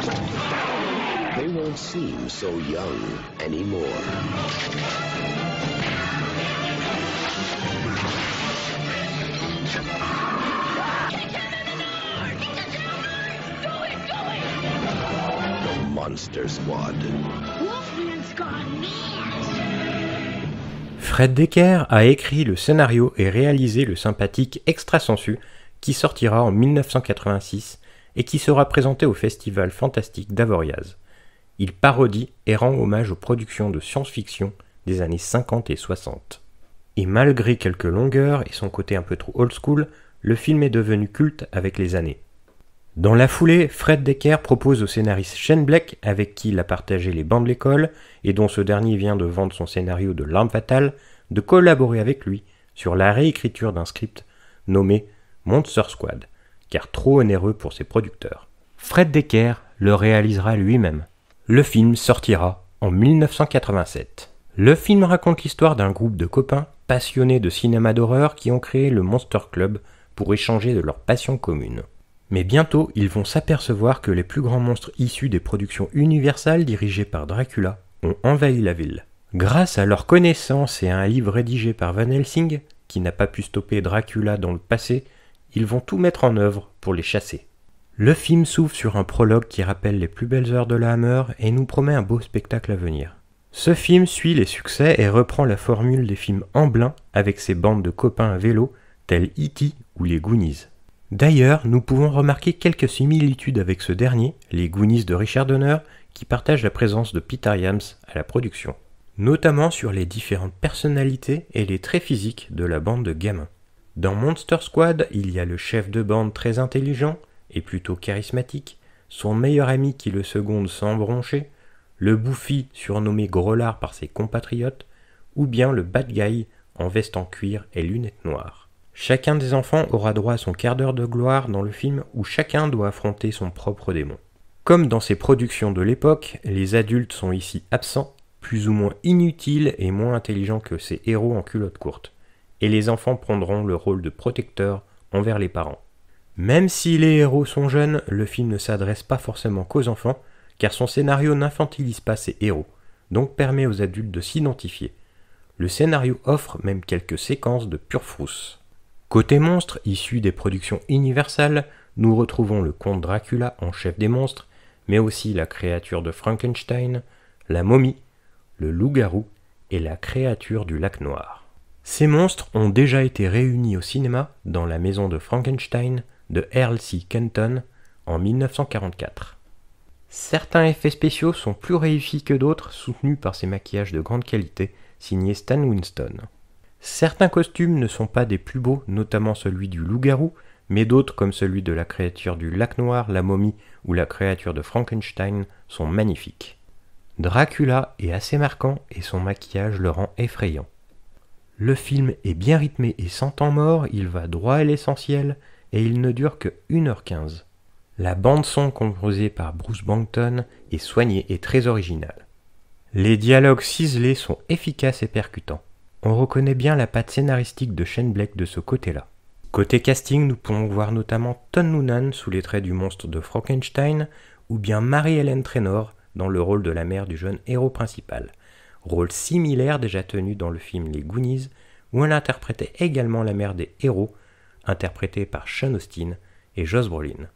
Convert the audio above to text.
They won't seem so young anymore. The Monster Squad. Wolfman's gone mad. Fred Dekker a écrit le scénario et réalisé le sympathique Extra Sensu qui sortira en 1986 et qui sera présenté au Festival Fantastique d'Avoriaz. Il parodie et rend hommage aux productions de science-fiction des années 50 et 60. Et malgré quelques longueurs et son côté un peu trop old school, le film est devenu culte avec les années. Dans la foulée, Fred Dekker propose au scénariste Shane Black, avec qui il a partagé les bancs de l'école, et dont ce dernier vient de vendre son scénario de L'Arme Fatale, de collaborer avec lui sur la réécriture d'un script nommé Monster Squad, car trop onéreux pour ses producteurs. Fred Dekker le réalisera lui-même. Le film sortira en 1987. Le film raconte l'histoire d'un groupe de copains passionnés de cinéma d'horreur qui ont créé le Monster Club pour échanger de leur passion commune. Mais bientôt, ils vont s'apercevoir que les plus grands monstres issus des productions Universal dirigées par Dracula ont envahi la ville. Grâce à leur connaissance et à un livre rédigé par Van Helsing, qui n'a pas pu stopper Dracula dans le passé, ils vont tout mettre en œuvre pour les chasser. Le film s'ouvre sur un prologue qui rappelle les plus belles heures de la Hammer et nous promet un beau spectacle à venir. Ce film suit les succès et reprend la formule des films Amblin avec ses bandes de copains à vélo tels E.T. ou les Goonies. D'ailleurs, nous pouvons remarquer quelques similitudes avec ce dernier, les Goonies de Richard Donner, qui partagent la présence de Peter Iams à la production, notamment sur les différentes personnalités et les traits physiques de la bande de gamins. Dans Monster Squad, il y a le chef de bande très intelligent et plutôt charismatique, son meilleur ami qui le seconde sans broncher, le bouffi surnommé Groslard par ses compatriotes, ou bien le bad guy en veste en cuir et lunettes noires. Chacun des enfants aura droit à son quart d'heure de gloire dans le film où chacun doit affronter son propre démon. Comme dans ces productions de l'époque, les adultes sont ici absents, plus ou moins inutiles et moins intelligents que ces héros en culotte courte, et les enfants prendront le rôle de protecteurs envers les parents. Même si les héros sont jeunes, le film ne s'adresse pas forcément qu'aux enfants, car son scénario n'infantilise pas ses héros, donc permet aux adultes de s'identifier. Le scénario offre même quelques séquences de pure frousse. Côté monstres, issus des productions Universal, nous retrouvons le comte Dracula en chef des monstres, mais aussi la créature de Frankenstein, la momie, le loup-garou et la créature du lac noir. Ces monstres ont déjà été réunis au cinéma dans La maison de Frankenstein de Earl C. Kenton en 1944. Certains effets spéciaux sont plus réussis que d'autres, soutenus par ces maquillages de grande qualité, signés Stan Winston. Certains costumes ne sont pas des plus beaux, notamment celui du loup-garou, mais d'autres, comme celui de la créature du lac noir, la momie ou la créature de Frankenstein, sont magnifiques. Dracula est assez marquant et son maquillage le rend effrayant. Le film est bien rythmé et sans temps mort, il va droit à l'essentiel et il ne dure que 1h15. La bande-son composée par Bruce Bampton est soignée et très originale. Les dialogues ciselés sont efficaces et percutants. On reconnaît bien la patte scénaristique de Shane Black de ce côté-là. Côté casting, nous pouvons voir notamment Ton Noonan sous les traits du monstre de Frankenstein, ou bien Mary-Helen Trainor dans le rôle de la mère du jeune héros principal, rôle similaire déjà tenu dans le film Les Goonies, où elle interprétait également la mère des héros, interprétée par Sean Astin et Josh Brolin.